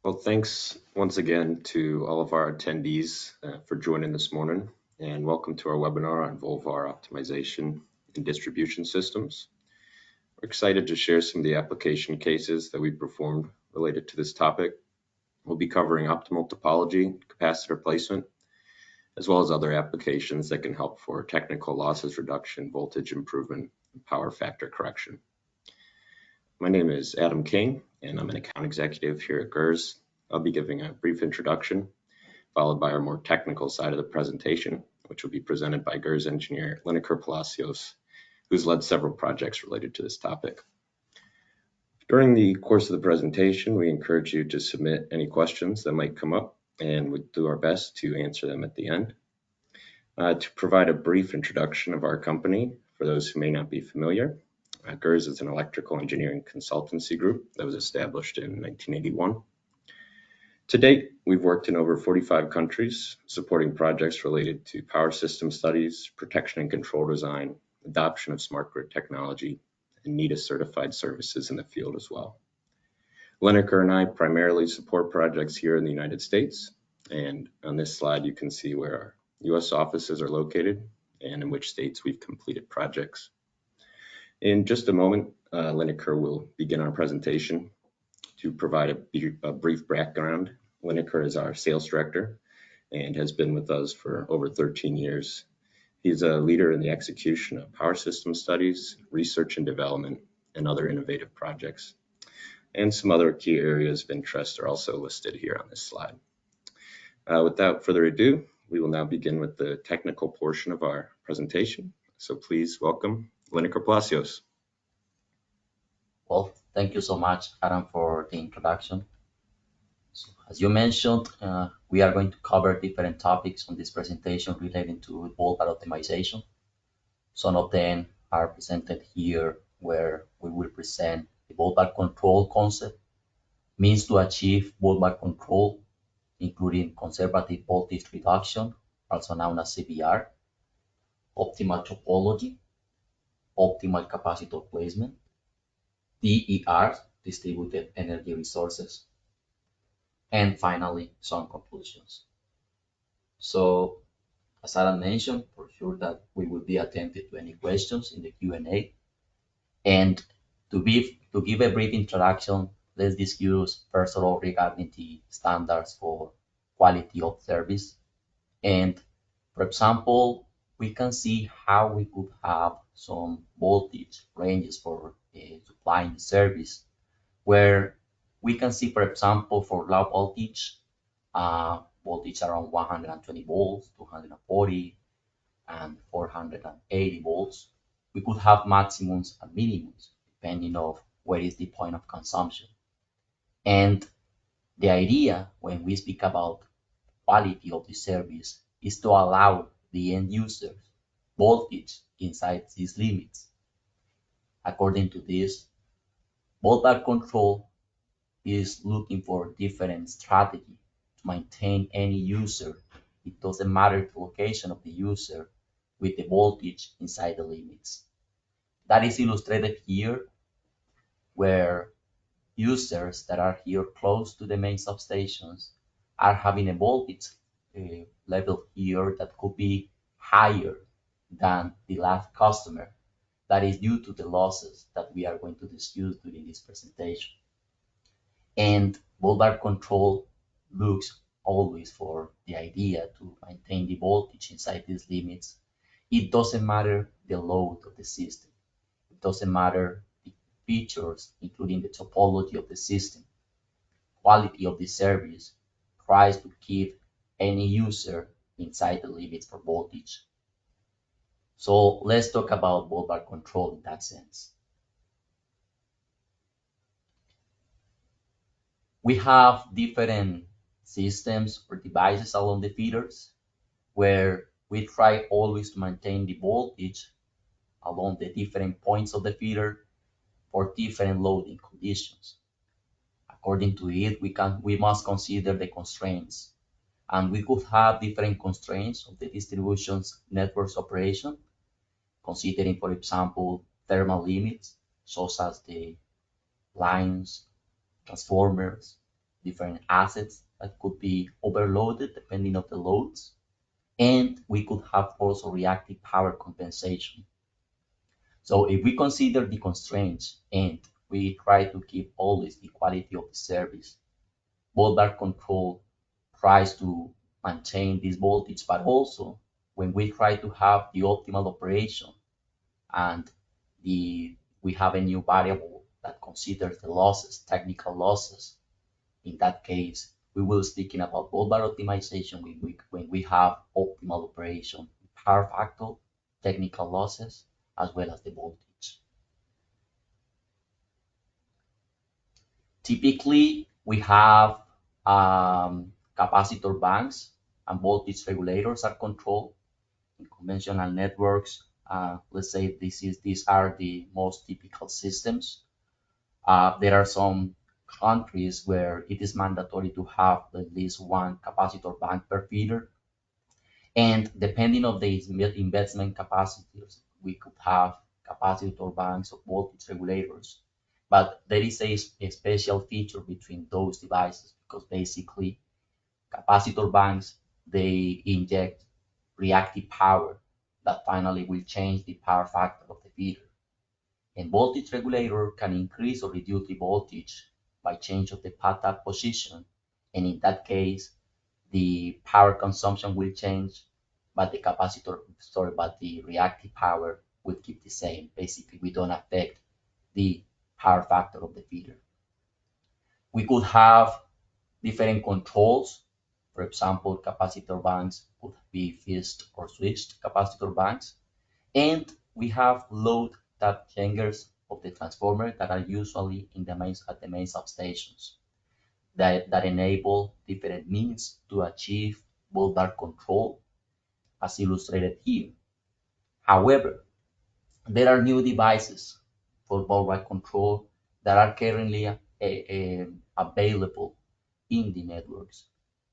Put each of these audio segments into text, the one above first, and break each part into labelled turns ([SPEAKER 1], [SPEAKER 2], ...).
[SPEAKER 1] Well, thanks once again to all of our attendees for joining this morning, and welcome to our webinar on Volt-Var Optimization and Distribution Systems. We're excited to share some of the application cases that we performed related to this topic. We'll be covering optimal topology, capacitor placement, as well as other applications that can help for technical losses reduction, voltage improvement, and power factor correction. My name is Adam King, and I'm an account executive here at GERS. I'll be giving a brief introduction, followed by our more technical side of the presentation, which will be presented by GERS engineer Lineker Palacios, who's led several projects related to this topic. During the course of the presentation, we encourage you to submit any questions that might come up, and we'll do our best to answer them at the end. To provide a brief introduction of our company, for those who may not be familiar, GERS is an electrical engineering consultancy group that was established in 1981. To date, we've worked in over 45 countries, supporting projects related to power system studies, protection and control design, adoption of smart grid technology, and NETA certified services in the field as well. Lineker and I primarily support projects here in the United States, and on this slide you can see where our US offices are located and in which states we've completed projects. In just a moment, Lineker will begin our presentation. To provide a brief background, Lineker is our sales director and has been with us for over 13 years. He's a leader in the execution of power system studies, research and development, and other innovative projects. And some other key areas of interest are also listed here on this slide. Without further ado, we will now begin with the technical portion of our presentation. So please welcome Lineker Palacios.
[SPEAKER 2] Well, thank you so much, Adam, for the introduction. So, as you mentioned, we are going to cover different topics on this presentation relating to Volt-Var optimization. Some of them are presented here, where we will present the Volt-Var control concept, means to achieve Volt-Var control, including conservative voltage reduction, also known as CVR, optimal topology, optimal capacitor placement, DER, distributed energy resources, and finally, some conclusions. So, as Adam mentioned, for sure that we will be attentive to any questions in the Q&A. And to give a brief introduction, let's discuss first of all regarding the standards for quality of service. And for example, we can see how we could have some voltage ranges for supplying the service, where we can see, for example, for low voltage, voltage around 120 volts, 240, and 480 volts. We could have maximums and minimums, depending on where is the point of consumption. And the idea when we speak about quality of the service is to allow the end user voltage inside these limits. According to this, Volt-Var control is looking for different strategy to maintain any user. It doesn't matter the location of the user with the voltage inside the limits. That is illustrated here, where users that are here close to the main substations are having a voltage level here that could be higher than the last customer. That is due to the losses that we are going to discuss during this presentation. And Volt-Var control looks always for the idea to maintain the voltage inside these limits. It doesn't matter the load of the system. It doesn't matter the features, including the topology of the system. Quality of the service tries to keep any user inside the limits for voltage. So let's talk about Volt-Var control in that sense. We have different systems or devices along the feeders, where we try always to maintain the voltage along the different points of the feeder for different loading conditions. According to it, we must consider the constraints, and we could have different constraints of the distribution's network's operation, considering, for example, thermal limits, such as the lines, transformers, different assets that could be overloaded depending on the loads. And we could have also reactive power compensation. So if we consider the constraints and we try to keep always the quality of the service, Volt-Var control tries to maintain this voltage, but also when we try to have the optimal operation and we have a new variable that considers the losses, technical losses. In that case, we will speaking about Volt-Var optimization when we have optimal operation, power factor, technical losses, as well as the voltage. Typically, we have capacitor banks and voltage regulators are controlled in conventional networks. Let's say these are the most typical systems. There are some countries where it is mandatory to have at least one capacitor bank per feeder. And depending on the investment capacities, we could have capacitor banks or voltage regulators. But there is a special feature between those devices because basically capacitor banks, they inject reactive power that finally will change the power factor of the feeder. And voltage regulator can increase or reduce the voltage by change of the path tap position. And in that case, the power consumption will change, but but the reactive power will keep the same. Basically, we don't affect the power factor of the feeder. We could have different controls. For example, capacitor banks could be fixed or switched capacitor banks. And we have load tap changers of the transformer that are usually in at the main substations that enable different means to achieve Volt-Var control as illustrated here. However, there are new devices for Volt-Var control that are currently available in the networks.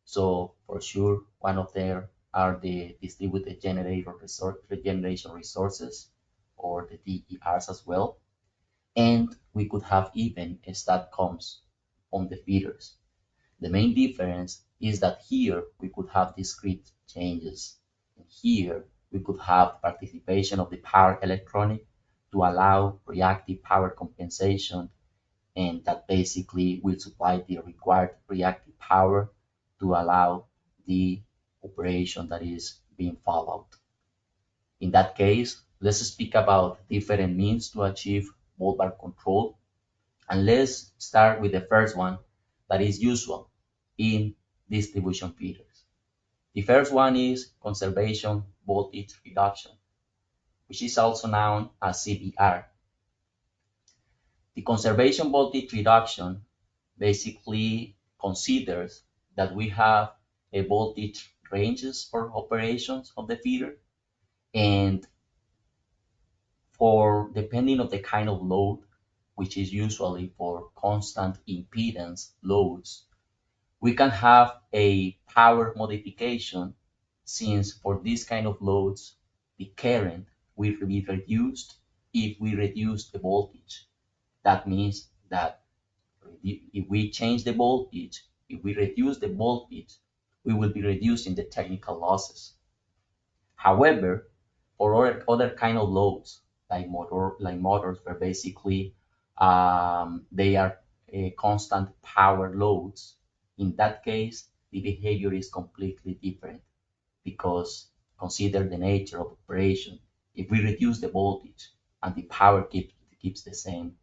[SPEAKER 2] So for sure, one of them are the distributed regeneration resources or the DERs as well. And we could have even StatComs on the feeders. The main difference is that here we could have discrete changes. And here we could have participation of the power electronic to allow reactive power compensation, and that basically will supply the required reactive power to allow the operation that is being followed. In that case, let's speak about different means to achieve Volt-Var control. And let's start with the first one that is usual in distribution feeders. The first one is conservation voltage reduction, which is also known as CVR. The conservation voltage reduction basically considers that we have a voltage ranges for operations of the feeder, and for depending on the kind of load, which is usually for constant impedance loads, we can have a power modification since for this kind of loads, the current will be reduced if we reduce the voltage. That means that if we change the voltage, if we reduce the voltage, we will be reducing the technical losses. However, for other kind of loads, like motors, where basically they are constant power loads, in that case, the behavior is completely different because consider the nature of operation. If we reduce the voltage and the power keeps the same,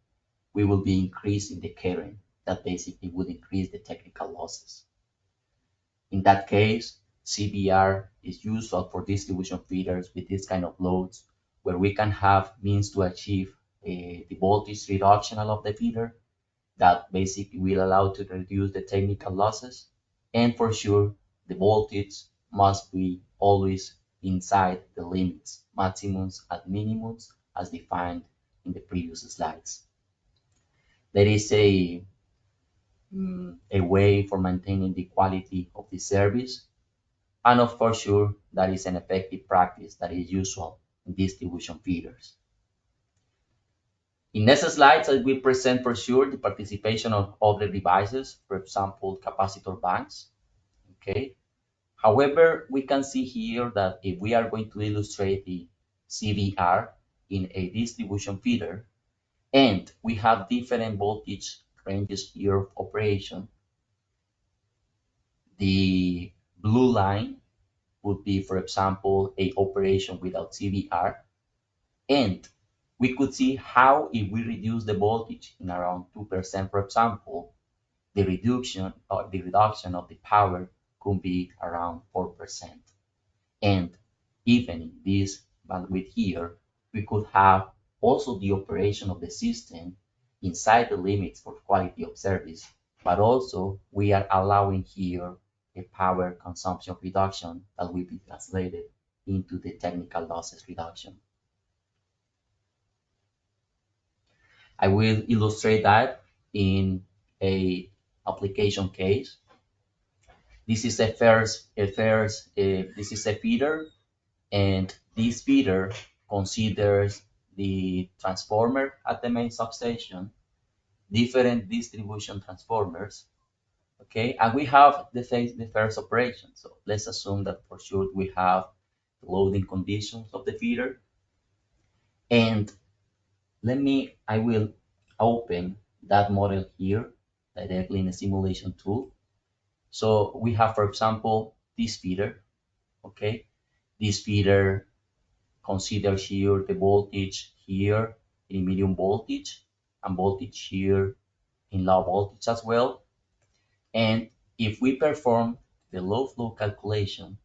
[SPEAKER 2] we will be increasing the current that basically would increase the technical losses. In that case, CVR is useful for distribution feeders with this kind of loads where we can have means to achieve the voltage reduction of the feeder that basically will allow to reduce the technical losses. And for sure, the voltage must be always inside the limits, maximums and minimums as defined in the previous slides. There is a way for maintaining the quality of the service. And of course, sure, that is an effective practice that is usual in distribution feeders. In next slides, I will present for sure the participation of other devices, for example, capacitor banks. Okay. However, we can see here that if we are going to illustrate the CVR in a distribution feeder, and we have different voltage ranges here of operation, the blue line would be, for example, a operation without CVR, and we could see how if we reduce the voltage in around 2%, for example, the reduction of the power could be around 4%. And even in this bandwidth here, we could have also the operation of the system inside the limits for quality of service, but also we are allowing here a power consumption reduction that will be translated into the technical losses reduction. I will illustrate that in a application case. This is this is a feeder, and this feeder considers the transformer at the main substation, different distribution transformers, okay, and we have the first operation. So let's assume that for sure we have the loading conditions of the feeder, and I will open that model here directly in a simulation tool. So we have, for example, this feeder, okay, this feeder considers here the voltage here in medium voltage and voltage here in low voltage as well. And if we perform the low flow calculation,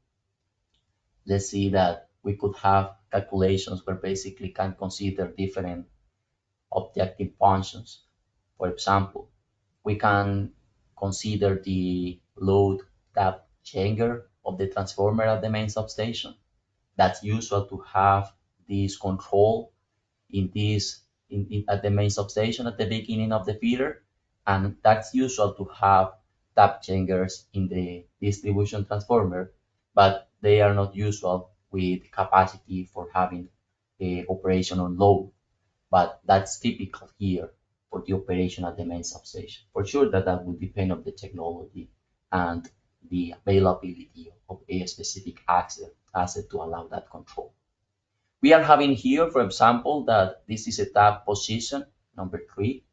[SPEAKER 2] let's see that we could have calculations where basically can consider different objective functions. For example, we can consider the load tap changer of the transformer at the main substation. That's usual to have this control at the main substation at the beginning of the feeder, and that's usual to have tap changers in the distribution transformer, but they are not usual with capacity for having the operation on load. But that's typical here for the operation at the main substation. For sure that will depend on the technology and the availability of a specific asset to allow that control. We are having here, for example, that this is a tap position, number 3.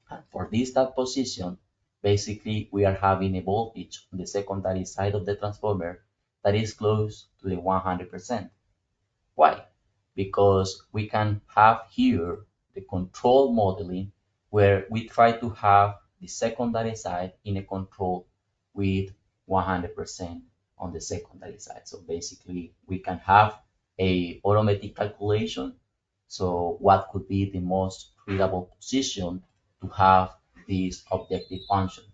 [SPEAKER 2] And for this tap position, basically we are having a voltage on the secondary side of the transformer that is close to the 100%. Why? Because we can have here the control modeling where we try to have the secondary side in a control with 100% on the secondary side. So basically we can have a automatic calculation. So what could be the most readable position to have this objective function?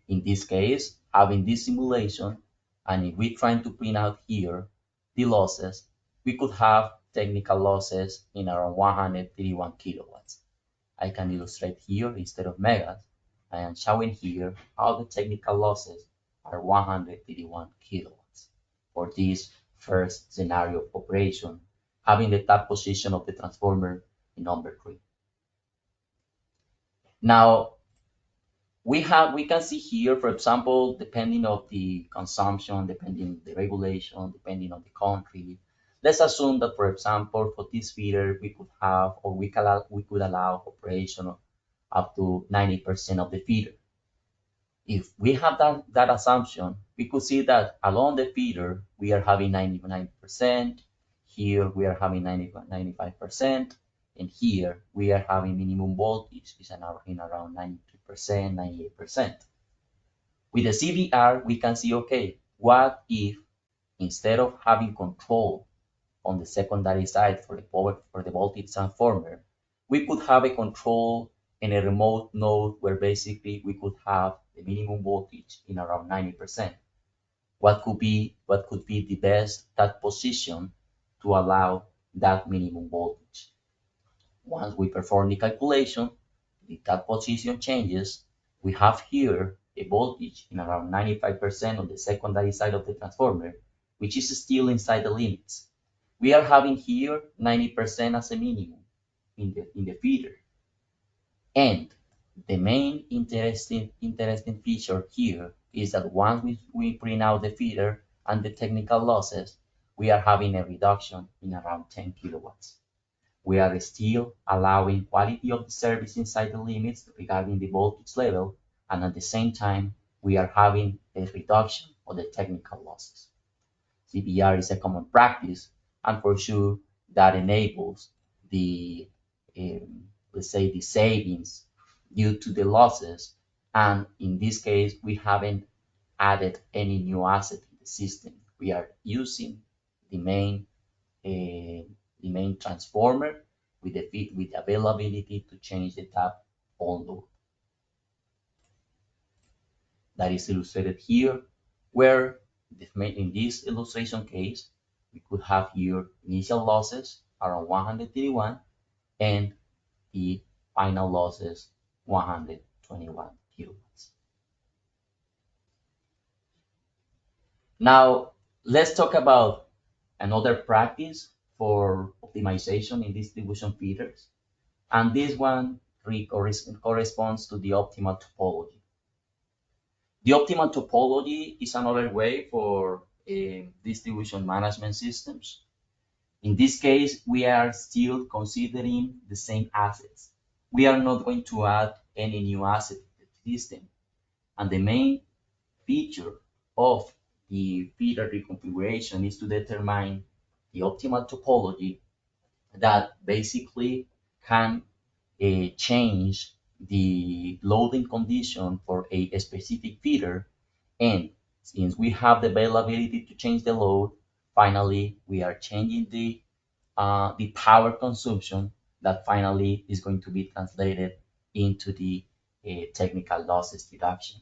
[SPEAKER 2] In this case, having this simulation, and if we're trying to print out here the losses, we could have technical losses in around 131 kilowatts. I can illustrate here instead of megas. I am showing here how the technical losses are 131 kilowatts for this first scenario of operation, having the tap position of the transformer in number 3. Now, we can see here, for example, depending on the consumption, depending on the regulation, depending on the country. Let's assume that, for example, for this feeder, we could have, or we could allow operation up to 90% of the feeder. If we have that assumption, we could see that along the feeder, we are having 99%, here we are having 95%, and here we are having minimum voltage is in around 93%, 98%. With the CVR, we can see, okay, what if instead of having control on the secondary side for the voltage transformer, we could have a control in a remote node where basically we could have the minimum voltage in around 90%. What could be the best tap position to allow that minimum voltage? Once we perform the calculation, the tap position changes. We have here a voltage in around 95% on the secondary side of the transformer, which is still inside the limits. We are having here 90% as a minimum. in the feeder. And the main interesting feature here is that once we print out the feeder and the technical losses, we are having a reduction in around 10 kilowatts. We are still allowing quality of the service inside the limits regarding the voltage level, and at the same time, we are having a reduction of the technical losses. CBR is a common practice, and for sure that enables the let's say the savings due to the losses. And in this case, we haven't added any new asset in the system. We are using the main transformer with with availability to change the tap on load. That is illustrated here, where in this illustration case, we could have here initial losses around 131 and the final losses 121 kilowatts. Now, let's talk about another practice for optimization in distribution feeders. And this one corresponds to the optimal topology. The optimal topology is another way for distribution management systems. In this case, we are still considering the same assets. We are not going to add any new asset to the system. And the main feature of the feeder reconfiguration is to determine the optimal topology that basically can change the loading condition for a specific feeder. And since we have the availability to change the load, finally we are changing the power consumption that finally is going to be translated into the technical losses reduction.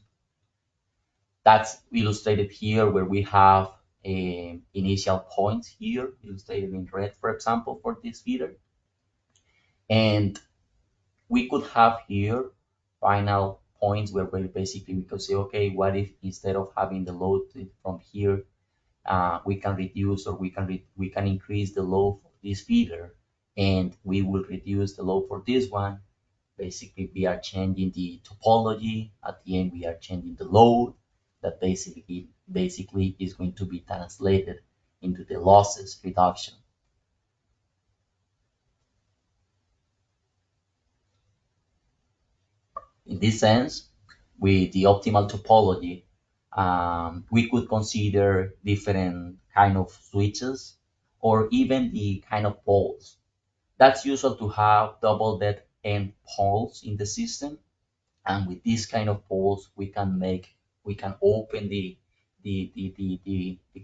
[SPEAKER 2] That's illustrated here where we have initial points here illustrated in red, for example, for this feeder. And we could have here final points where basically we could say, okay, what if instead of having the load from here, we can reduce or we can increase the load for this feeder, and we will reduce the load for this one. Basically, we are changing the topology. At the end, we are changing the load that basically is going to be translated into the losses reduction. In this sense, with the optimal topology, we could consider different kind of switches or even the kind of poles. That's usual to have double dead end poles in the system, and with this kind of poles, we can open the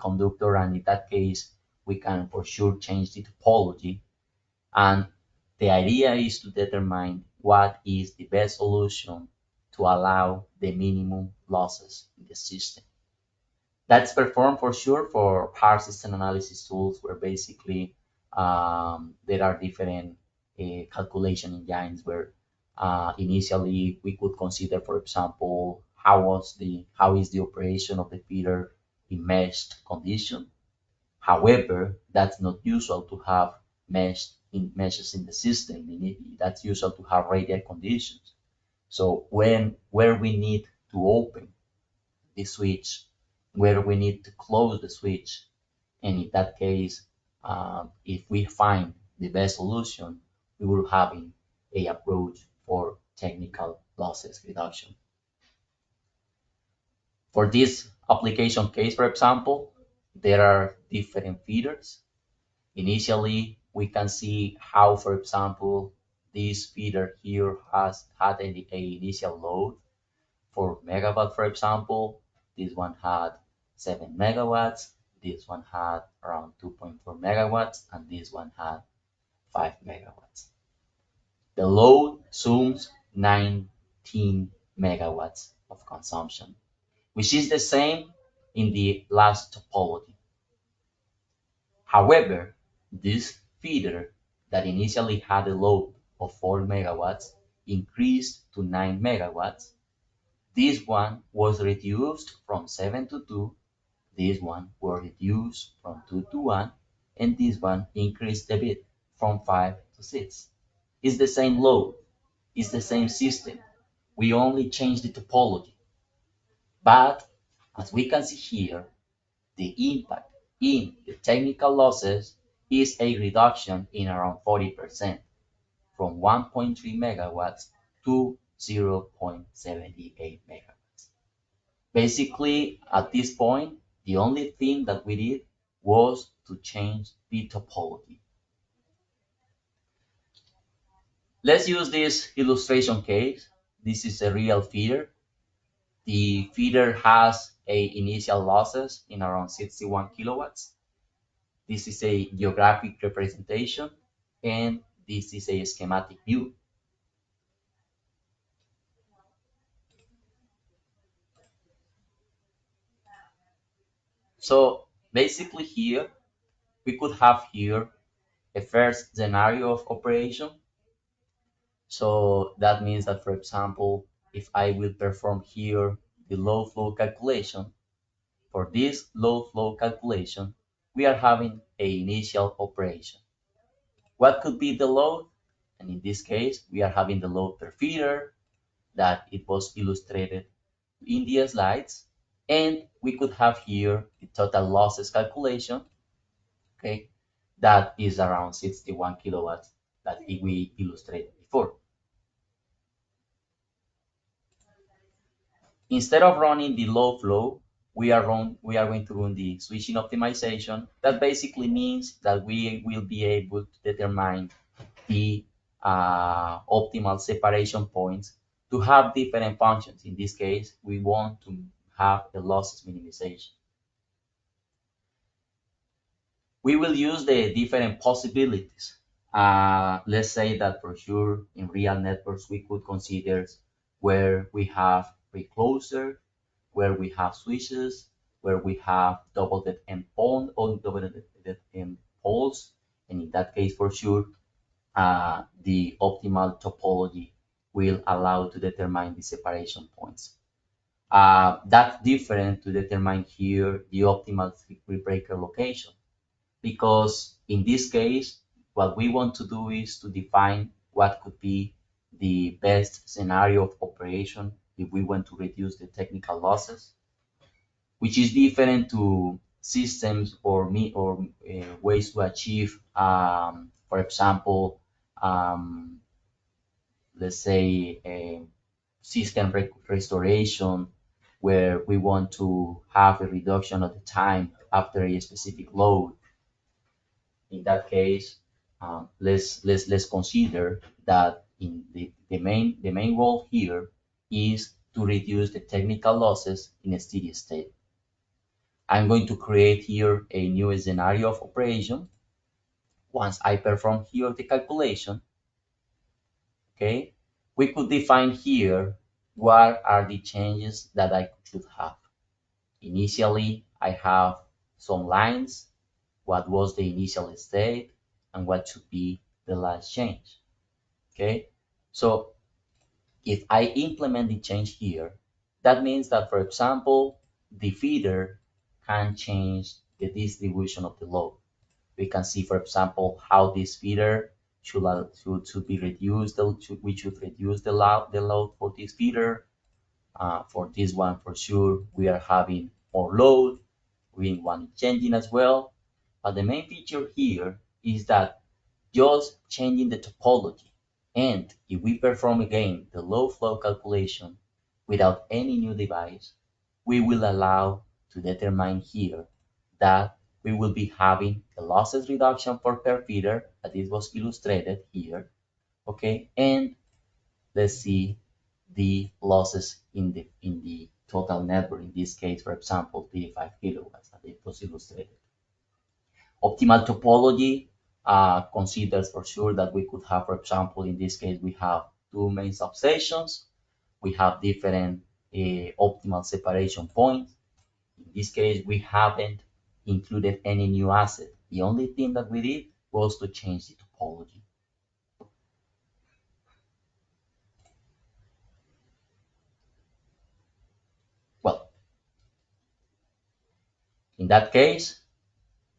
[SPEAKER 2] conductor, and in that case, we can for sure change the topology. And the idea is to determine what is the best solution to allow the minimum losses in the system. That's performed for sure for power system analysis tools where basically there are different calculation engines where initially we could consider, for example, how is the operation of the feeder in meshed condition. However, that's not usual to have meshes in the system. That's usual to have radial conditions. So where we need to open the switch, where we need to close the switch, and in that case, if we find the best solution, we will have a approach for technical losses reduction. For this application case, for example, there are different feeders. Initially, we can see how, for example, this feeder here has had an initial load for megawatt, for example. This one had 7 megawatts, this one had around 2.4 megawatts, and this one had 5 megawatts. The load sums 19 megawatts of consumption, which is the same in the last topology. However, this feeder that initially had a load of 4 megawatts increased to 9 megawatts. This one was reduced from 7 to 2, this one was reduced from 2 to 1, and this one increased a bit from 5 to 6. It's the same load, it's the same system. We only change the topology. But as we can see here, the impact in the technical losses is a reduction in around 40% from 1.3 megawatts to 0.78 megawatts. Basically, at this point, the only thing that we did was to change the topology. Let's use this illustration case. This is a real feeder. The feeder has a initial losses in around 61 kilowatts. This is a geographic representation, and this is a schematic view. So basically here, we could have here a first scenario of operation. So that means that, for example, if I will perform here the load flow calculation, for this load flow calculation, we are having a initial operation. What could be the load? And in this case, we are having the load per feeder that it was illustrated in the slides. And we could have here the total losses calculation, okay, that is around 61 kilowatts that we illustrated before. Instead of running the low flow, we are going to run the switching optimization. That basically means that we will be able to determine the optimal separation points to have different functions. In this case, we want to have the losses minimization. We will use the different possibilities. Let's say that for sure in real networks we could consider where we have recloser, where we have switches, where we have double dead end pole or double dead end poles, and in that case for sure the optimal topology will allow to determine the separation points. That's different to determine here the optimal circuit breaker location, because in this case, what we want to do is to define what could be the best scenario of operation if we want to reduce the technical losses, which is different to systems or ways to achieve, for example, um, let's say a system restoration where we want to have a reduction of the time after a specific load. In that case, let's consider that in the main goal here is to reduce the technical losses in a steady state. I'm going to create here a new scenario of operation. Once I perform here the calculation, okay, we could define here what are the changes that I should have. Initially, I have some lines, what was the initial state, and what should be the last change. Okay, so if I implement the change here, that means that, for example, the feeder can change the distribution of the load. We can see, for example, how this feeder should be reduced. We should reduce the load for this feeder. For this one, for sure, we are having more load. We want changing as well. But the main feature here is that just changing the topology. And if we perform again the load flow calculation without any new device, we will allow to determine here that we will be having the losses reduction for per feeder, that it was illustrated here, okay? And let's see the losses in the total network. In this case, for example, 35 kilowatts that it was illustrated. Optimal topology considers for sure that we could have, for example, in this case, we have two main substations. We have different optimal separation points. In this case, we haven't included any new asset. The only thing that we did was to change the topology. Well, in that case,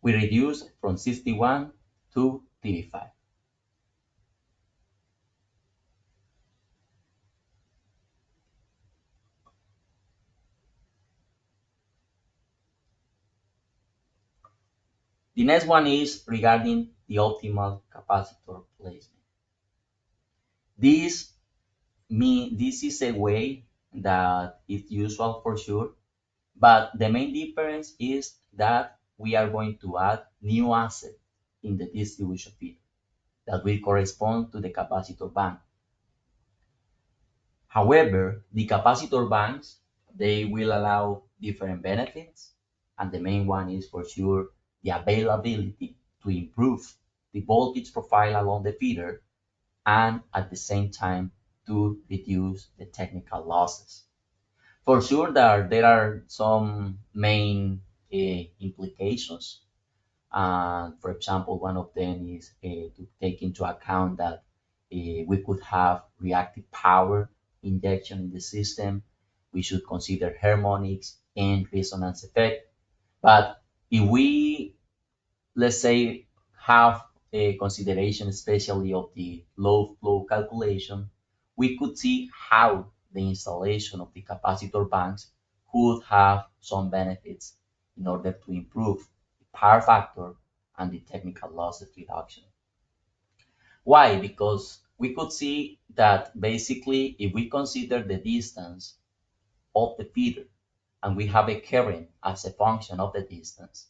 [SPEAKER 2] we reduce from 61 to 35. The next one is regarding the optimal capacitor placement. This this is a way that is usual for sure, but the main difference is that we are going to add new asset in the distribution feeder that will correspond to the capacitor bank. However, the capacitor banks, they will allow different benefits, and the main one is for sure the availability to improve the voltage profile along the feeder and at the same time to reduce the technical losses. For sure, there are some main implications. For example, one of them is to take into account that we could have reactive power injection in the system. We should consider harmonics and resonance effect. But if we, let's say, have a consideration especially of the low flow calculation, we could see how the installation of the capacitor banks could have some benefits in order to improve the power factor and the technical losses reduction. Why? Because we could see that basically if we consider the distance of the feeder and we have a current as a function of the distance,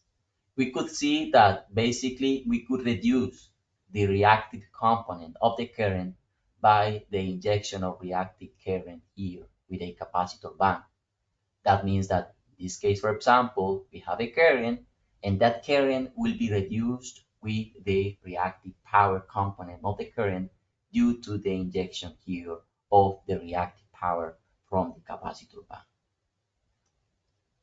[SPEAKER 2] we could see that basically we could reduce the reactive component of the current by the injection of reactive current here with a capacitor bank. That means that in this case, for example, we have a current and that current will be reduced with the reactive power component of the current due to the injection here of the reactive power from the capacitor bank.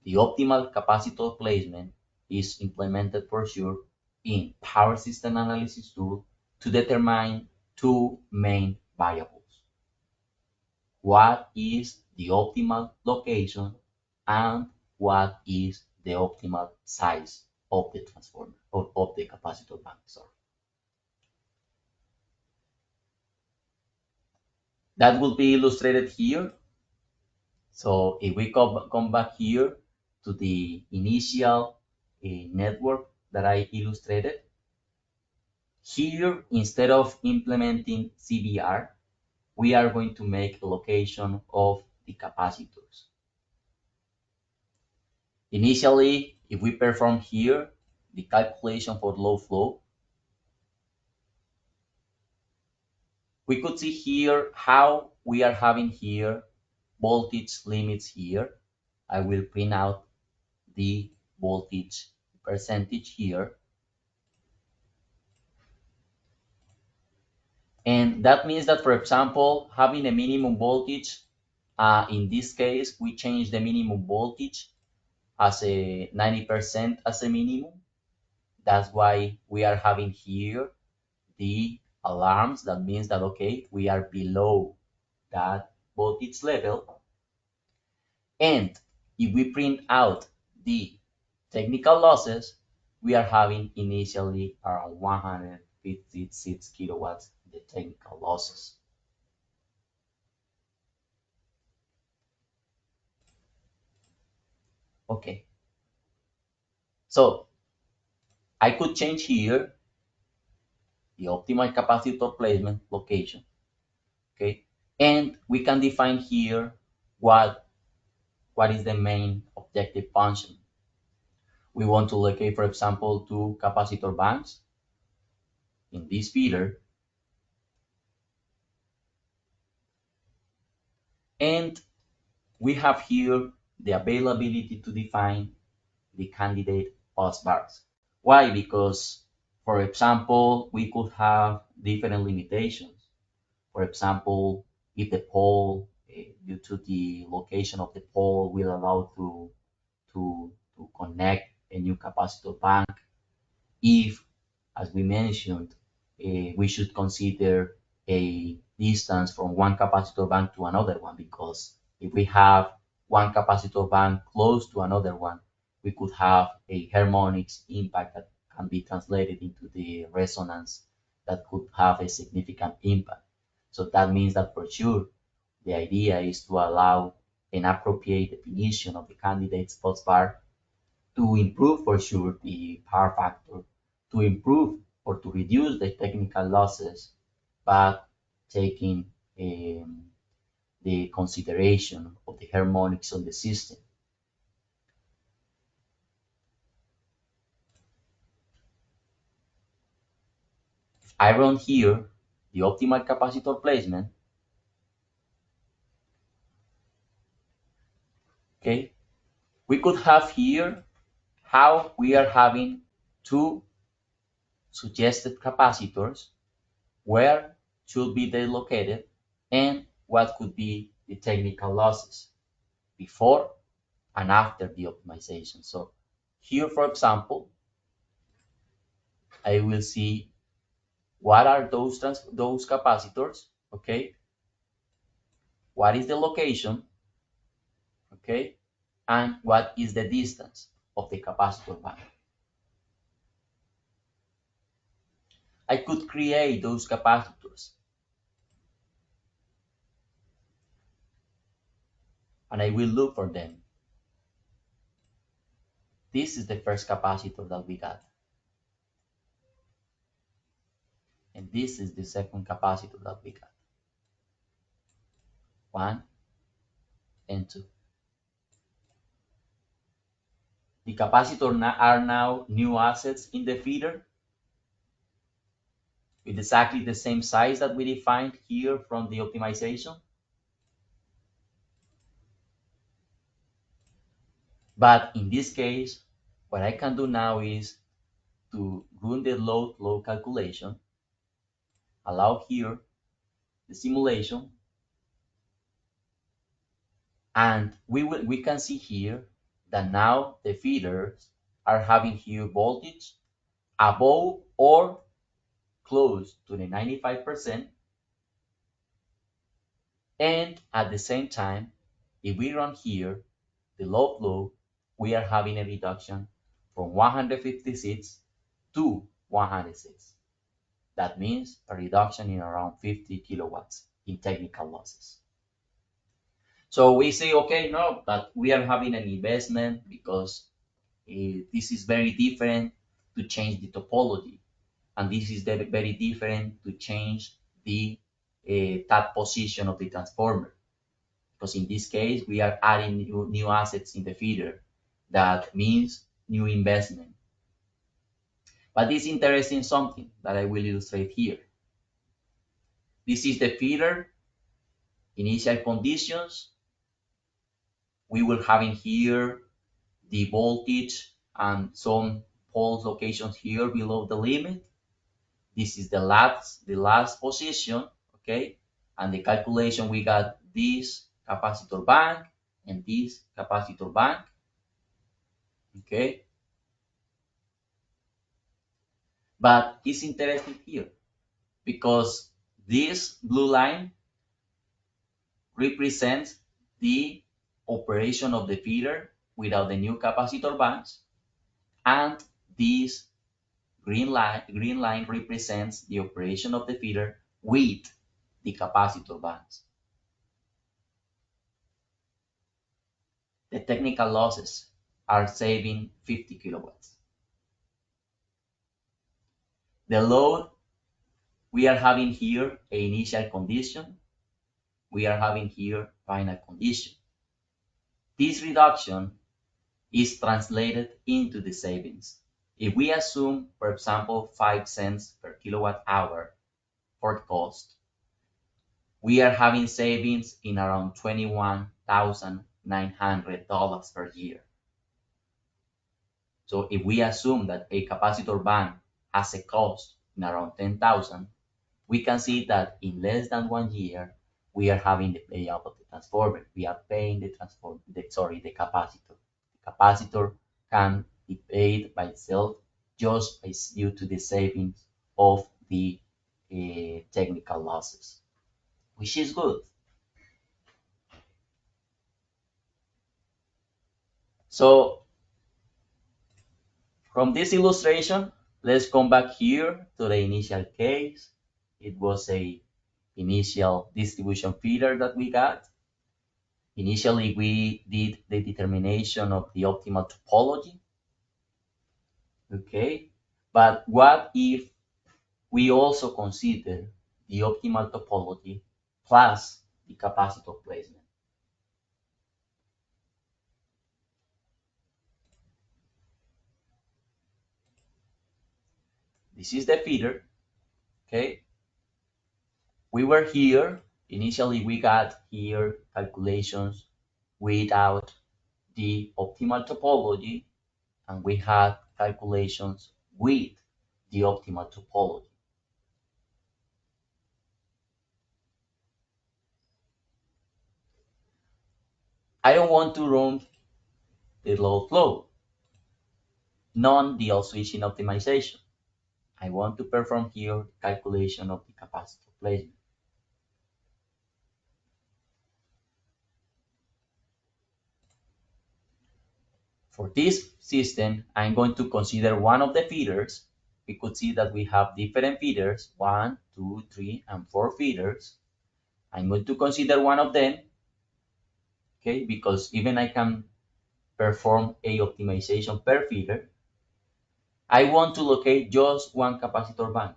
[SPEAKER 2] The optimal capacitor placement is implemented for sure in power system analysis tool to determine two main variables. What is the optimal location and what is the optimal size of the transformer of the capacitor bank. Sorry. That will be illustrated here. So if we come back here to the initial network that I illustrated, here instead of implementing CBR, we are going to make a location of the capacitors. Initially, if we perform here the calculation for low flow, we could see here how we are having here voltage limits here. I will print out the voltage percentage here. And that means that, for example, having a minimum voltage, in this case, we change the minimum voltage as a 90% as a minimum. That's why we are having here the alarms. That means that, okay, we are below that voltage level. And if we print out the technical losses, we are having initially around 156 kilowatts the technical losses. Okay, so I could change here the optimal capacitor placement location. Okay, and we can define here what is the main objective function. We want to locate, for example, two capacitor banks in this feeder, and we have here the availability to define the candidate bus bars. Why? Because, for example, we could have different limitations. For example, if the pole, due to the location of the pole, will allow to connect a new capacitor bank. If, as we mentioned, we should consider a distance from one capacitor bank to another one, because if we have one capacitor bank close to another one, we could have a harmonics impact that can be translated into the resonance that could have a significant impact. So that means that for sure, the idea is to allow an appropriate definition of the candidate's bus bar to improve for sure the power factor to improve or to reduce the technical losses, but taking the consideration of the harmonics of the system. If I run here the optimal capacitor placement, okay, we could have here how we are having two suggested capacitors, where should be they located, and what could be the technical losses before and after the optimization. So here, for example, I will see what are those capacitors, okay? What is the location, okay? And what is the distance of the capacitor bank? I could create those capacitors, and I will look for them. This is the first capacitor that we got. And this is the second capacitor that we got. 1 and 2. The capacitors are now new assets in the feeder with exactly the same size that we defined here from the optimization. But in this case, what I can do now is to run the load flow calculation, allow here the simulation, and we can see here that now the feeders are having here voltage above or close to the 95%, and at the same time, if we run here the load flow, we are having a reduction from 156 to 106. That means a reduction in around 50 kilowatts in technical losses. So we say, okay, no, but we are having an investment because this is very different to change the topology. And this is very different to change the tap position of the transformer. Because in this case, we are adding new assets in the feeder. That means new investment. But this is interesting something that I will illustrate here. This is the feeder, initial conditions. We will have in here the voltage and some poles locations here below the limit. This is the last position, okay? And the calculation, we got this capacitor bank and this capacitor bank, okay? But it's interesting here because this blue line represents the operation of the feeder without the new capacitor banks, and this green line represents the operation of the feeder with the capacitor banks. The technical losses are saving 50 kilowatts. The load, we are having here an initial condition. We are having here final condition. This reduction is translated into the savings. If we assume, for example, 5 cents per kilowatt hour for cost, we are having savings in around $21,900 per year. So if we assume that a capacitor bank has a cost in around 10,000, we can see that in less than 1 year, we are having the payout of the transformer. We are paying the capacitor. The capacitor can be paid by itself just due to the savings of the technical losses, which is good. So from this illustration, let's come back here to the initial case. It was a initial distribution feeder that we got. Initially, we did the determination of the optimal topology. Okay, But what if we also consider the optimal topology plus the capacitor placement? This is the feeder, okay? We were here, initially we got here calculations without the optimal topology, and we had calculations with the optimal topology. I don't want to run the load flow, non-deal switching optimization. I want to perform here calculation of the capacitor placement. For this system, I'm going to consider one of the feeders. We could see that we have different feeders, 1, 2, 3, and 4 feeders. I'm going to consider one of them, okay, because even I can perform a optimization per feeder. I want to locate just one capacitor bank.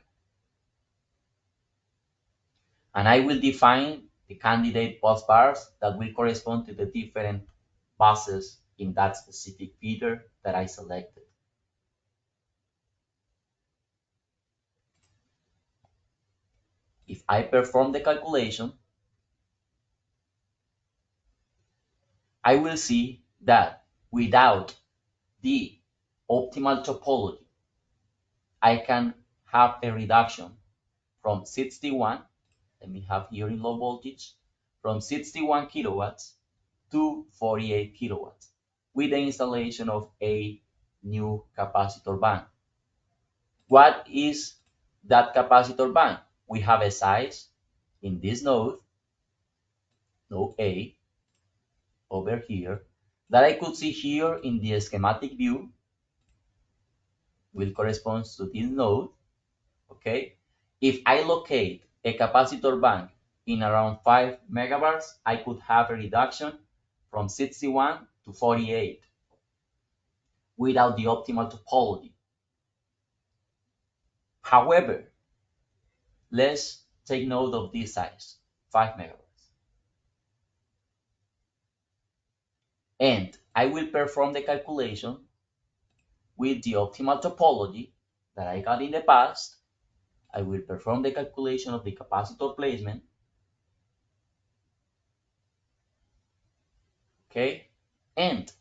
[SPEAKER 2] And I will define the candidate bus bars that will correspond to the different buses in that specific feeder that I selected. If I perform the calculation, I will see that without the optimal topology, I can have a reduction from 61, let me have here in low voltage, from 61 kilowatts to 48 kilowatts with the installation of a new capacitor bank. What is that capacitor bank? We have a size in this node A, over here, that I could see here in the schematic view, will correspond to this node, okay? If I locate a capacitor bank in around 5 megabars, I could have a reduction from 61 to 48 without the optimal topology. However, let's take note of this size, 5 megabars. And I will perform the calculation with the optimal topology that I got in the past. I will perform the calculation of the capacitor placement, okay? And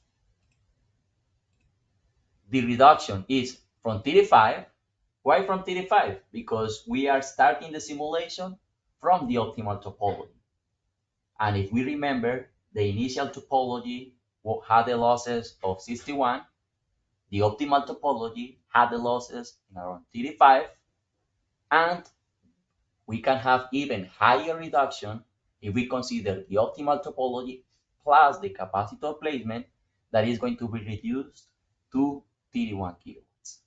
[SPEAKER 2] the reduction is from 35. Why from 35? Because we are starting the simulation from the optimal topology. And if we remember, the initial topology had the losses of 61. The optimal topology had the losses in around 35. And we can have even higher reduction if we consider the optimal topology plus the capacitor placement that is going to be reduced to 31 kilowatts.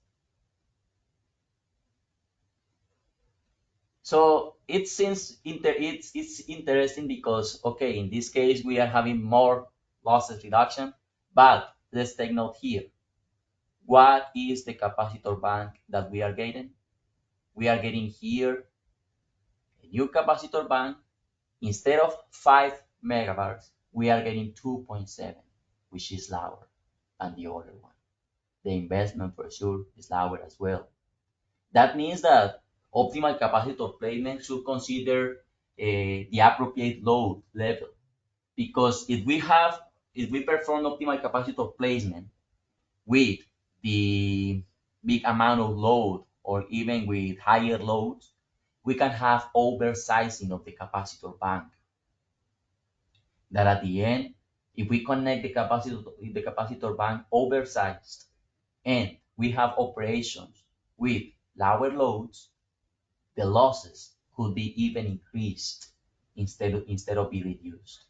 [SPEAKER 2] So it seems it's interesting because, okay, in this case, we are having more losses reduction, but let's take note here. What is the capacitor bank that we are getting? We are getting here a new capacitor bank. Instead of 5 megabars, we are getting 2.7, which is lower than the other one. The investment for sure is lower as well. That means that optimal capacitor placement should consider the appropriate load level. Because if we perform optimal capacitor placement with the big amount of load or even with higher loads, we can have oversizing of the capacitor bank. That at the end, if we connect the capacitor bank oversized and we have operations with lower loads, the losses could be even increased instead of be reduced.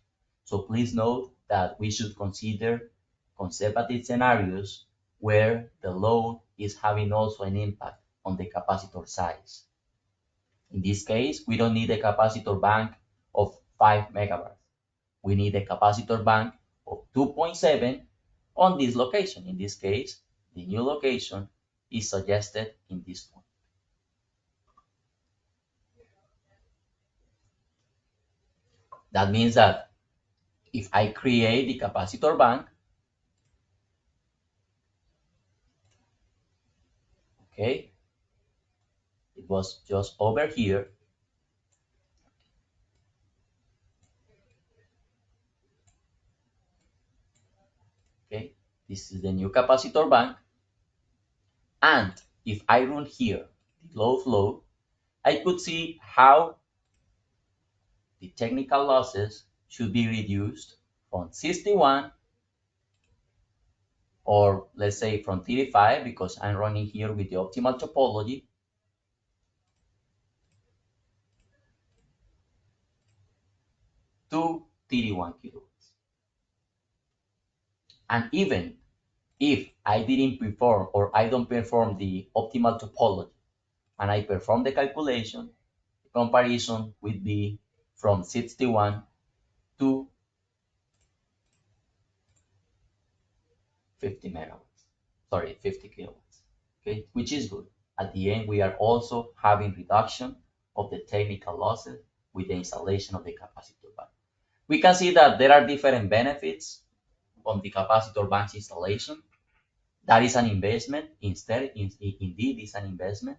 [SPEAKER 2] So please note that we should consider conservative scenarios where the load is having also an impact on the capacitor size. In this case, we don't need a capacitor bank of 5 megabars. We need a capacitor bank of 2.7 on this location. In this case, the new location is suggested in this point. That means that if I create the capacitor bank, okay, it was just over here. Okay, this is the new capacitor bank. And if I run here the load flow, I could see how the technical losses should be reduced from 61, or let's say from 35, because I'm running here with the optimal topology, to 31 kilowatts. And even if I didn't perform, or I don't perform the optimal topology, and I perform the calculation, the comparison would be from 61 to 50 megawatts, sorry, 50 kilowatts, okay, which is good. At the end, we are also having reduction of the technical losses with the installation of the capacitor bank. We can see that there are different benefits on the capacitor bank's installation. That is an investment, indeed is an investment,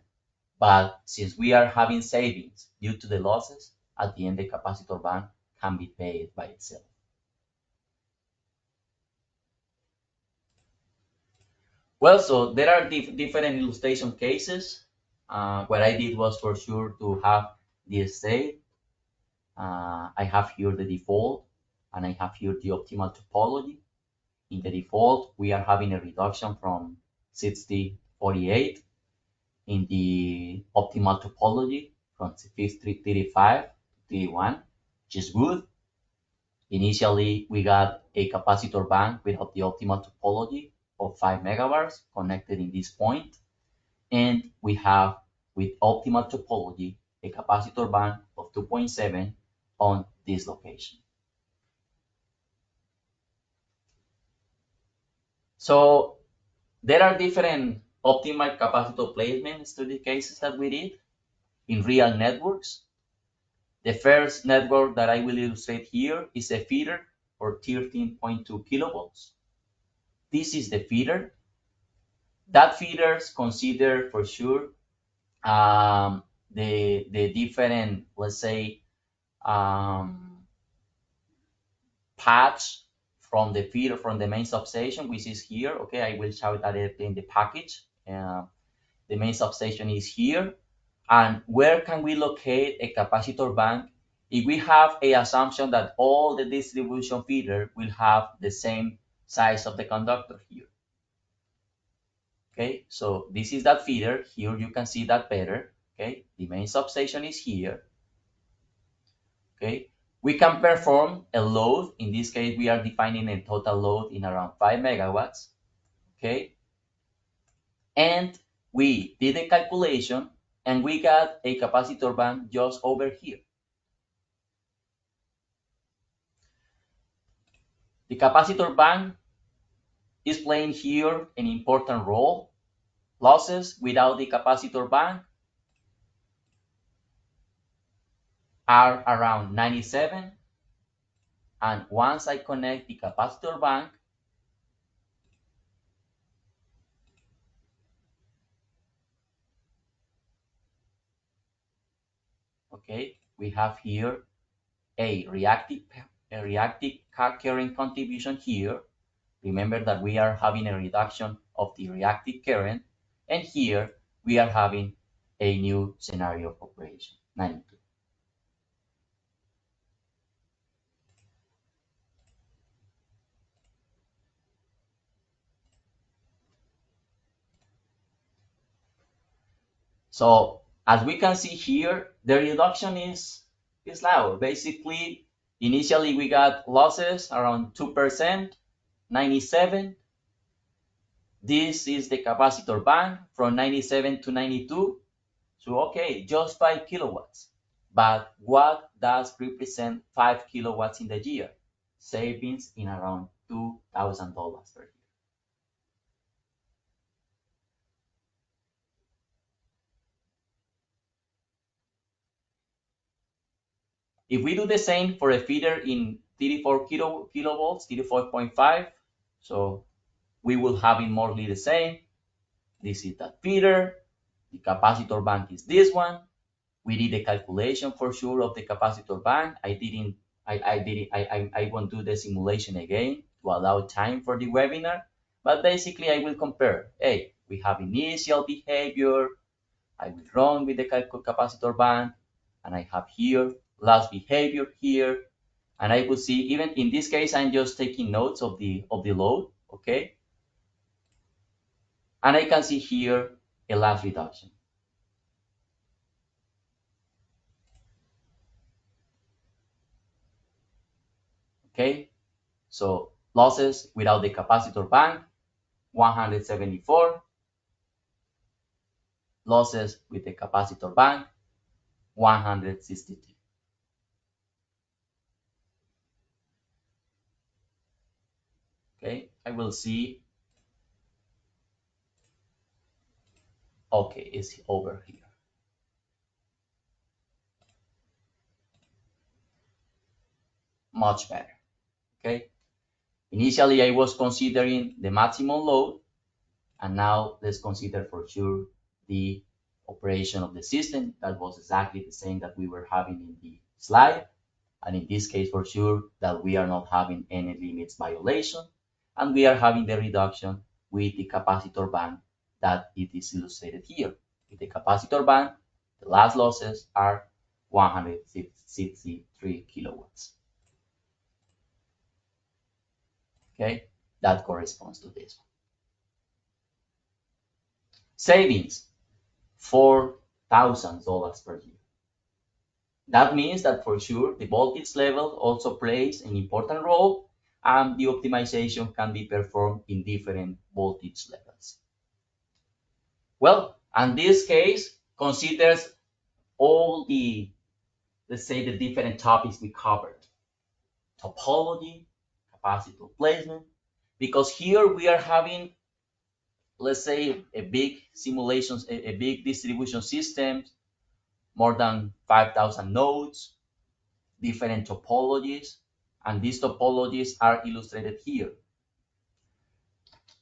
[SPEAKER 2] but since we are having savings due to the losses, at the end the capacitor bank can be paid by itself. Well, so there are different illustration cases. What I did was for sure to have the state. I have here the default, and I have here the optimal topology. In the default, we are having a reduction from 60/48. In the optimal topology, from 35 to 31, which is good. Initially, we got a capacitor bank without the optimal topology of 5 megabars connected in this point. And we have, with optimal topology, a capacitor bank of 2.7 on this location. So there are different optimal capacitor placement study cases that we did in real networks. The first network that I will illustrate here is a feeder for 13.2 kilovolts. This is the feeder. That feeders consider for sure the different, let's say, paths from the feeder, from the main substation, which is here. Okay, I will show that in the package. The main substation is here. And where can we locate a capacitor bank if we have a assumption that all the distribution feeder will have the same size of the conductor here? Okay, so this is that feeder. Here you can see that better. Okay, the main substation is here. Okay, we can perform a load. In this case, we are defining a total load in around 5 megawatts. Okay, and we did a calculation, and we got a capacitor bank just over here. The capacitor bank is playing here an important role. Losses without the capacitor bank are around 97. And once I connect the capacitor bank, okay, we have here a reactive current contribution here. Remember that we are having a reduction of the reactive current, and here we are having a new scenario of operation, 92. So as we can see here, the reduction is lower. Basically, initially we got losses around 2%, 97. This is the capacitor bank from 97 to 92. So okay, just 5 kilowatts. But what does represent 5 kilowatts in the year? Savings in around $2,000 per year. If we do the same for a feeder in 34 kilovolts, 34.5, so we will have it more or less the same. This is that feeder. The capacitor bank is this one. We did a calculation for sure of the capacitor bank. I won't do the simulation again to allow time for the webinar, but basically I will compare. Hey, we have initial behavior. I will run with the capacitor bank, and I have here last behavior here, and I will see, even in this case, I'm just taking notes of the load, okay? And I can see here a last reduction. Okay, so losses without the capacitor bank, 174. Losses with the capacitor bank, 162. Okay, I will see. Okay, it's over here. Much better. Okay, initially I was considering the maximum load, and now let's consider for sure the operation of the system. That was exactly the same that we were having in the slide. And in this case, for sure, that we are not having any limits violation, and we are having the reduction with the capacitor bank that it is illustrated here. With the capacitor bank, the last losses are 163 kilowatts. Okay, that corresponds to this one. Savings, $4,000 per year. That means that for sure the voltage level also plays an important role, and the optimization can be performed in different voltage levels. Well, and this case considers all the, let's say, the different topics we covered. Topology, capacitor placement, because here we are having, let's say, a big simulations, a big distribution system, more than 5,000 nodes, different topologies, and these topologies are illustrated here.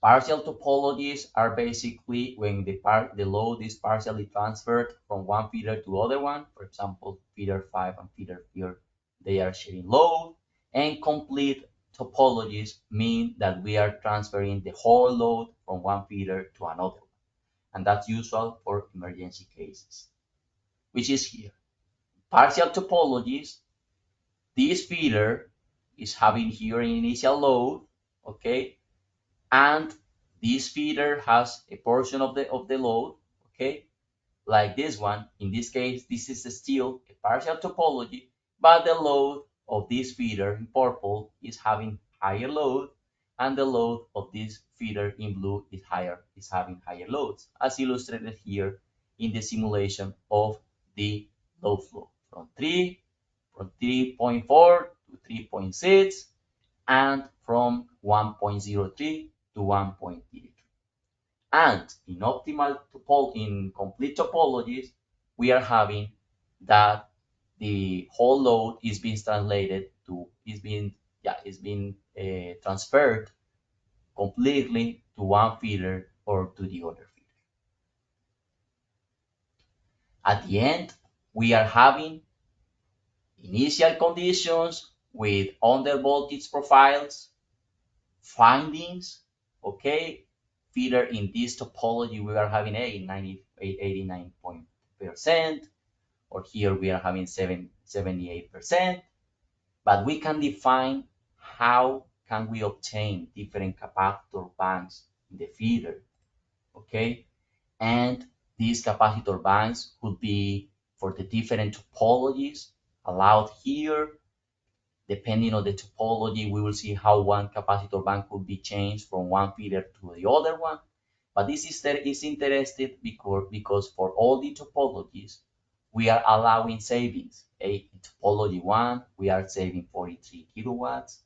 [SPEAKER 2] Partial topologies are basically when the load is partially transferred from one feeder to other one. For example, feeder 5 and feeder 4, they are sharing load. And complete topologies mean that we are transferring the whole load from one feeder to another one. And that's usual for emergency cases, which is here. Partial topologies, this feeder is having here an initial load, okay, and this feeder has a portion of the load, okay, like this one. In this case, this is still a partial topology, but the load of this feeder in purple is having higher load, and the load of this feeder in blue is having higher loads, as illustrated here in the simulation of the load flow from 3.4 to 3.6, and from 1.03 to 1.33. And in complete topologies, we are having that the whole load is being transferred completely to one feeder or to the other feeder. At the end, we are having initial conditions with under voltage profiles, findings, okay, feeder in this topology we are having 89%, or here we are having 78%, but we can define how can we obtain different capacitor banks in the feeder, okay, and these capacitor banks could be for the different topologies allowed here. Depending on the topology, we will see how one capacitor bank could be changed from one feeder to the other one. But this is interesting because for all the topologies, we are allowing savings. In topology 1, we are saving 43 kilowatts.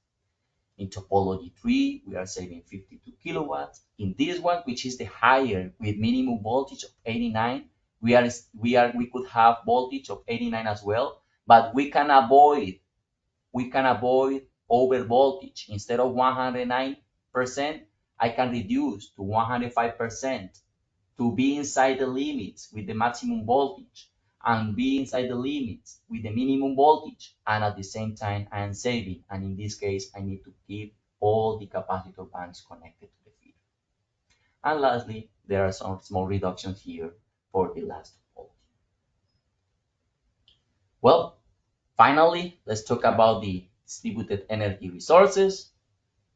[SPEAKER 2] In topology 3, we are saving 52 kilowatts. In this one, which is the higher with minimum voltage of 89, we could have voltage of 89 as well, but we can avoid over voltage. Instead of 109%, I can reduce to 105% to be inside the limits with the maximum voltage and be inside the limits with the minimum voltage. And at the same time, I am saving. And in this case, I need to keep all the capacitor banks connected to the feeder. And lastly, there are some small reductions here for the last volt. Well, finally, let's talk about the distributed energy resources.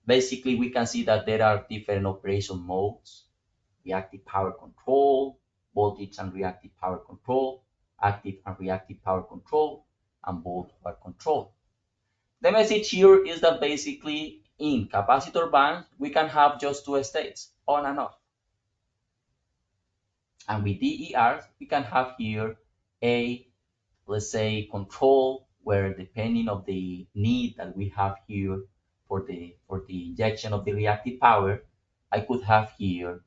[SPEAKER 2] Basically, we can see that there are different operation modes: reactive power control, voltage and reactive power control, active and reactive power control, and Volt-Var control. The message here is that basically in capacitor banks, we can have just two states, on and off. And with DERs, we can have here a, let's say, control where depending of the need that we have here for the injection of the reactive power, I could have here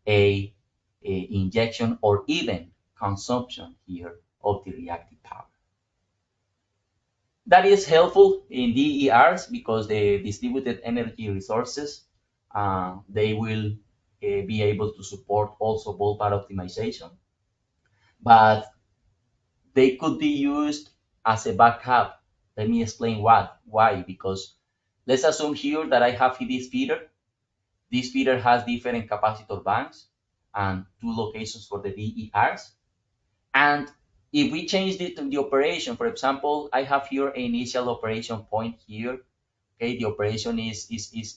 [SPEAKER 2] a injection or even consumption here of the reactive power. That is helpful in DERs because the distributed energy resources, they will be able to support also Volt-Var optimization, but they could be used as a backup. Let me explain what. Why? Because let's assume here that I have this feeder. This feeder has different capacitor banks and two locations for the DERs. And if we change the operation, for example, I have here an initial operation point here. Okay, the operation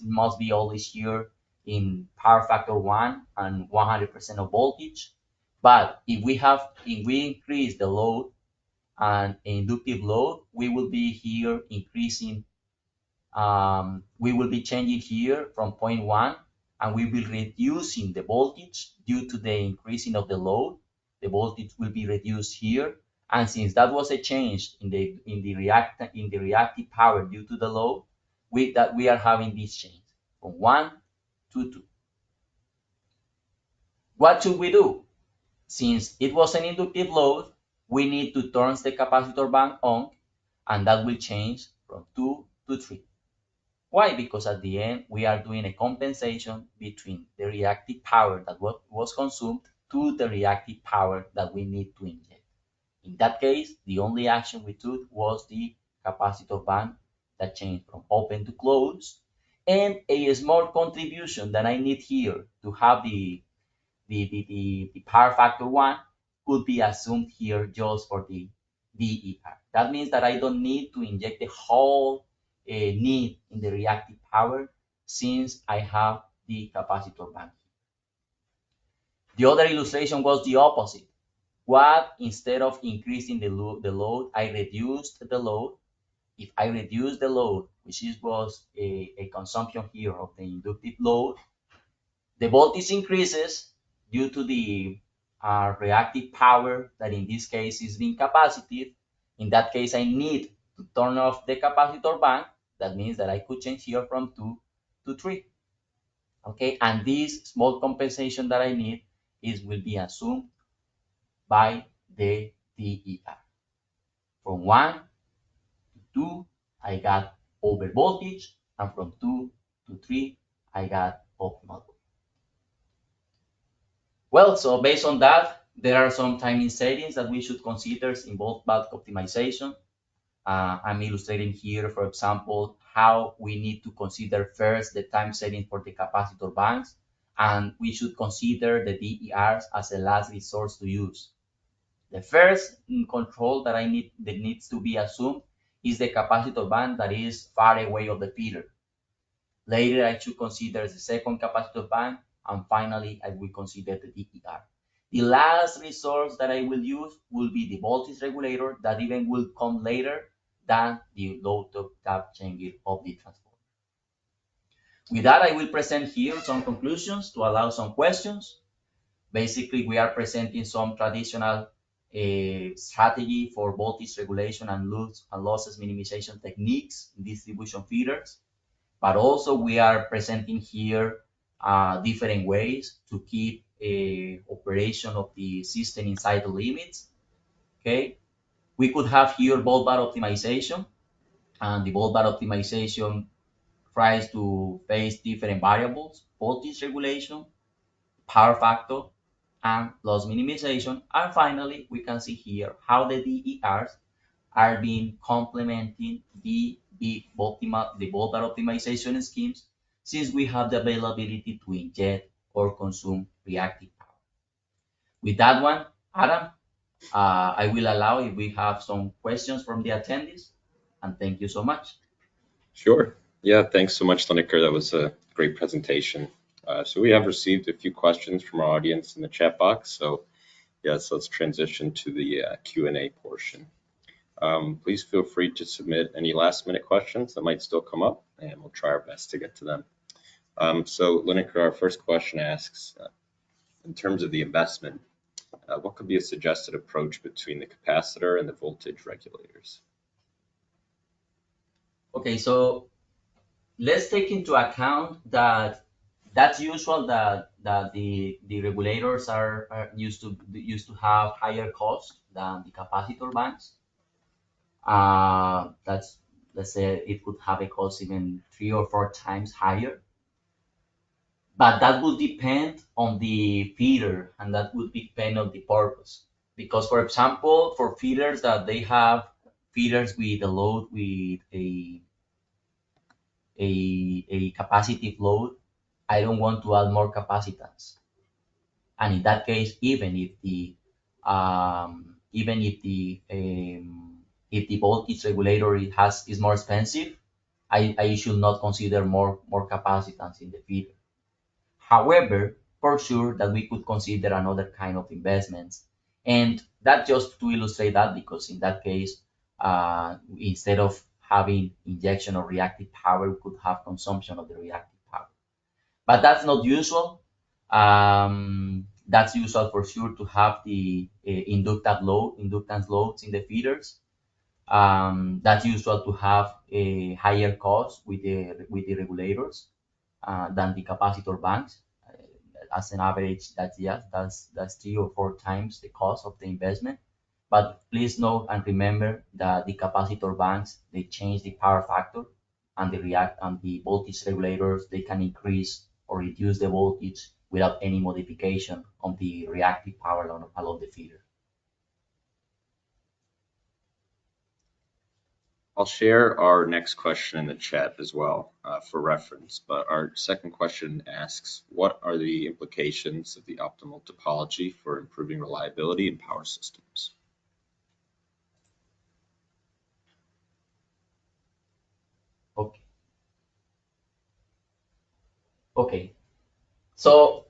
[SPEAKER 2] must be always here in power factor 1 and 100% of voltage. But if we increase the load and inductive load, we will be here increasing, we will be changing here from 0.1, and we will reducing the voltage due to the increasing of the load. The voltage will be reduced here, and since that was a change in the reactive power due to the load, we are having this change from 1 to 2. What should we do? Since it was an inductive load, we need to turn the capacitor bank on, and that will change from 2 to 3. Why? Because at the end, we are doing a compensation between the reactive power that was consumed to the reactive power that we need to inject. In that case, the only action we took was the capacitor bank that changed from open to closed, and a small contribution that I need here to have the power factor 1 could be assumed here just for the DER. That means that I don't need to inject the whole need in the reactive power since I have the capacitor bank. The other illustration was the opposite. What, instead of increasing the load, I reduced the load. If I reduce the load, which was a consumption here of the inductive load, the voltage increases due to the reactive power that in this case is being capacitive. In that case, I need to turn off the capacitor bank. That means that I could change here from 2 to 3. Okay, and this small compensation that I need will be assumed by the DER. From 1 to 2, I got over voltage, and from 2 to 3, I got optimal voltage. Well, so based on that, there are some timing settings that we should consider in Volt-Var optimization. I'm illustrating here, for example, how we need to consider first the time setting for the capacitor banks, and we should consider the DERs as a last resource to use. The first control that needs to be assumed is the capacitor bank that is far away of the feeder. Later, I should consider the second capacitor bank, and finally, I will consider the DER. The last resource that I will use will be the voltage regulator that even will come later than the load tap changer of the transformer. With that, I will present here some conclusions to allow some questions. Basically, we are presenting some traditional strategy for voltage regulation and losses minimization techniques in distribution feeders. But also we are presenting here different ways to keep operation of the system inside the limits. Okay, We could have here Volt-Var optimization, and the Volt-Var optimization tries to face different variables: voltage regulation, power factor, and loss minimization. And finally, we can see here how the DERs are being complementing the Volt-Var optimization schemes, since we have the availability to inject or consume reactive power. With that one, Adam, I will allow if we have some questions from the attendees, and thank you so much.
[SPEAKER 1] Sure. Yeah, thanks so much, Lineker. That was a great presentation. So we have received a few questions from our audience in the chat box. So yes, let's transition to the Q&A portion. Please feel free to submit any last minute questions that might still come up, and we'll try our best to get to them. So Lineker, our first question asks, in terms of the investment, what could be a suggested approach between the capacitor and the voltage regulators?
[SPEAKER 2] Okay, so let's take into account that that's usual that the regulators are used to have higher cost than the capacitor banks. That's, let's say, it could have a cost even 3 or 4 times higher. But that would depend on the feeder, and that would depend on the purpose. Because, for example, for feeders that they have feeders with a load with a capacitive load, I don't want to add more capacitance. And in that case, even if the voltage regulator is more expensive, I should not consider more capacitance in the feeder. However, for sure that we could consider another kind of investments, and that just to illustrate that, because in that case, instead of having injection of reactive power, we could have consumption of the reactive power. But that's not usual. That's usual for sure to have the inductance loads in the feeders. That's usual to have a higher cost with the regulators than the capacitor banks. As an average, that's 3 or 4 times the cost of the investment. But please note and remember that the capacitor banks, they change the power factor, and the voltage regulators, they can increase or reduce the voltage without any modification on the reactive power along the feeder.
[SPEAKER 1] I'll share our next question in the chat as well for reference, but our second question asks, what are the implications of the optimal topology for improving reliability in power systems?
[SPEAKER 2] Okay. Okay. So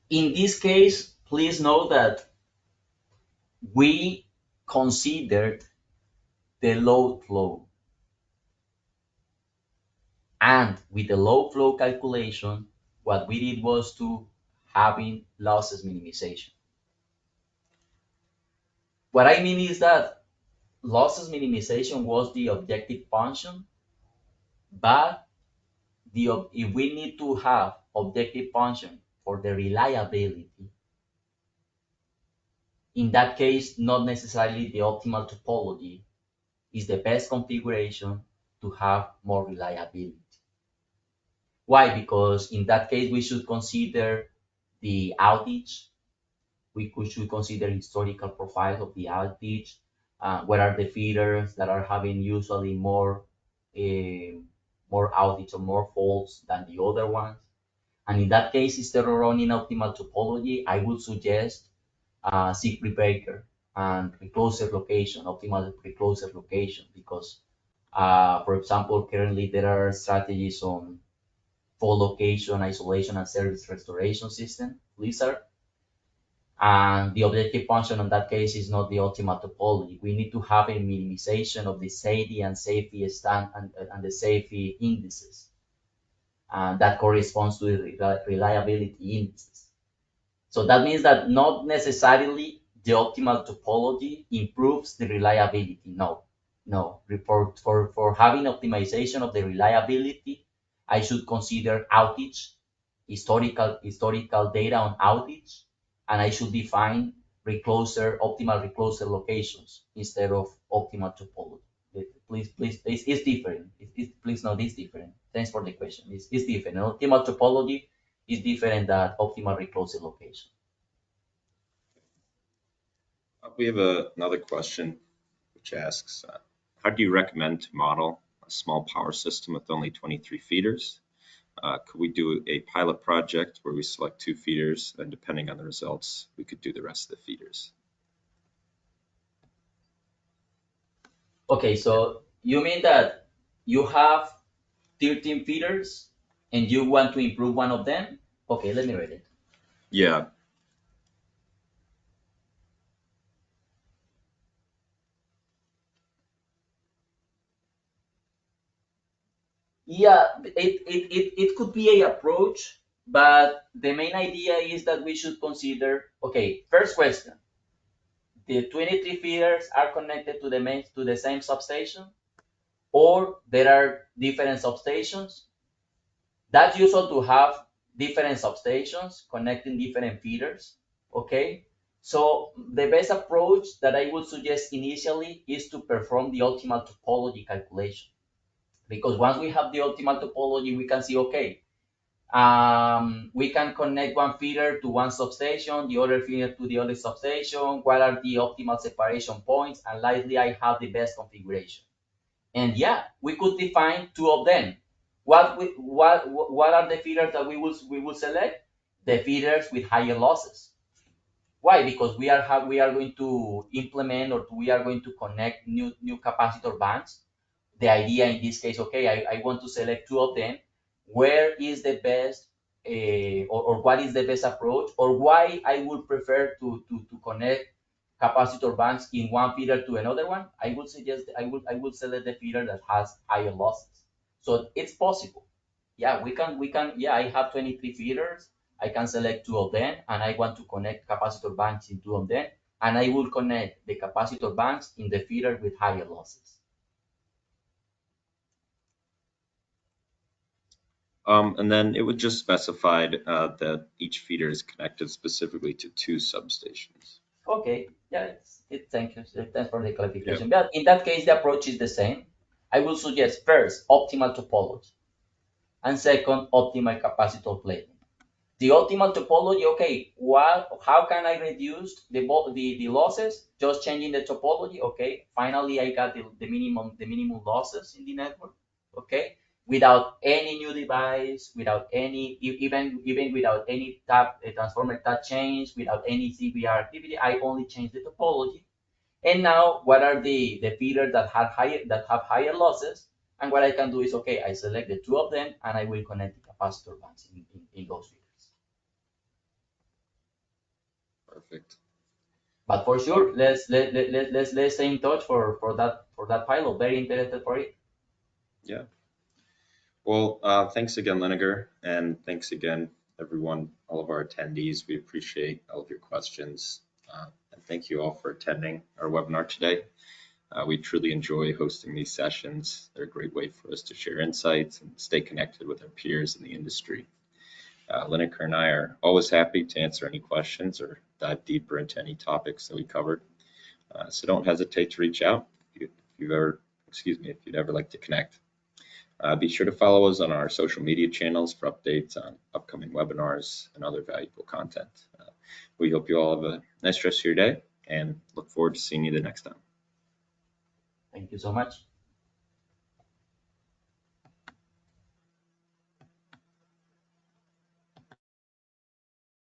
[SPEAKER 2] in this case, please note that we considered the load flow. And with the load flow calculation, what we did was to having losses minimization. What I mean is that losses minimization was the objective function, but if we need to have objective function for the reliability, in that case, not necessarily the optimal topology is the best configuration to have more reliability. Why? Because in that case, we should consider the outage. We should consider historical profiles of the outage. What are the feeders that are having usually more outage or more faults than the other ones? And in that case, instead of running optimal topology, I would suggest secret breaker and recloser location, optimal recloser location, because, for example, currently there are strategies on full location, isolation, and service restoration system, Blizzard. And the objective function in that case is not the optimal topology. We need to have a minimization of the safety and safety and the safety indices. And that corresponds to the reliability indices. So that means that not necessarily the optimal topology improves the reliability. No. For having optimization of the reliability, I should consider outage, historical data on outage, and I should define optimal recloser locations instead of optimal topology. Please, it's different. Please note it's different. Thanks for the question. It's different. Optimal topology is different than optimal recloser location.
[SPEAKER 1] We have another question which asks, how do you recommend to model a small power system with only 23 feeders? Could we do a pilot project where we select 2 feeders, and depending on the results, we could do the rest of the feeders?
[SPEAKER 2] Okay, so you mean that you have 13 feeders and you want to improve one of them? Okay, let me read it.
[SPEAKER 1] Yeah.
[SPEAKER 2] Yeah, it could be a approach, but the main idea is that we should consider, okay, first question, the 23 feeders are connected to the same substation, or there are different substations. That's usual to have different substations connecting different feeders, okay? So the best approach that I would suggest initially is to perform the optimal topology calculation. Because once we have the optimal topology, we can see, okay, we can connect one feeder to one substation, the other feeder to the other substation, what are the optimal separation points, and likely I have the best configuration. And yeah, we could define 2 of them. What are the feeders that we will select? The feeders with higher losses. Why? Because we are going to implement, or we are going to connect new capacitor banks. The idea in this case, okay, I want to select 2 of them. Where is the best, or what is the best approach, or why I would prefer to connect capacitor banks in one feeder to another one? I would suggest I would select the feeder that has higher losses. So it's possible. Yeah, we can. Yeah, I have 23 feeders. I can select 2 of them, and I want to connect capacitor banks in 2 of them, and I will connect the capacitor banks in the feeder with higher losses.
[SPEAKER 1] And then it would just specify that each feeder is connected specifically to 2 substations.
[SPEAKER 2] Okay, yeah, thank you. Thanks for the clarification. But in that case, the approach is the same. I will suggest first optimal topology, and second optimal capacitor plating. The optimal topology, okay, how can I reduce the losses? Just changing the topology, okay. Finally, I got the minimum losses in the network, okay, without any new device, without any even without any transformer tap change, without any CBR activity. I only change the topology. And now, what are the feeders that have higher losses? And what I can do is, okay, I select the 2 of them, and I will connect the capacitor banks in those feeders.
[SPEAKER 1] Perfect.
[SPEAKER 2] But for sure, let's stay in touch for that pilot. Very interested for it.
[SPEAKER 1] Yeah. Well, thanks again, Leniger, and thanks again, everyone, all of our attendees. We appreciate all of your questions, and thank you all for attending our webinar today. We truly enjoy hosting these sessions. They're a great way for us to share insights and stay connected with our peers in the industry. Leniger and I are always happy to answer any questions or dive deeper into any topics that we covered. So don't hesitate to reach out if you'd ever like to connect. Be sure to follow us on our social media channels for updates on upcoming webinars and other valuable content. We hope you all have a nice rest of your day and look forward to seeing you the next time.
[SPEAKER 2] Thank you so much.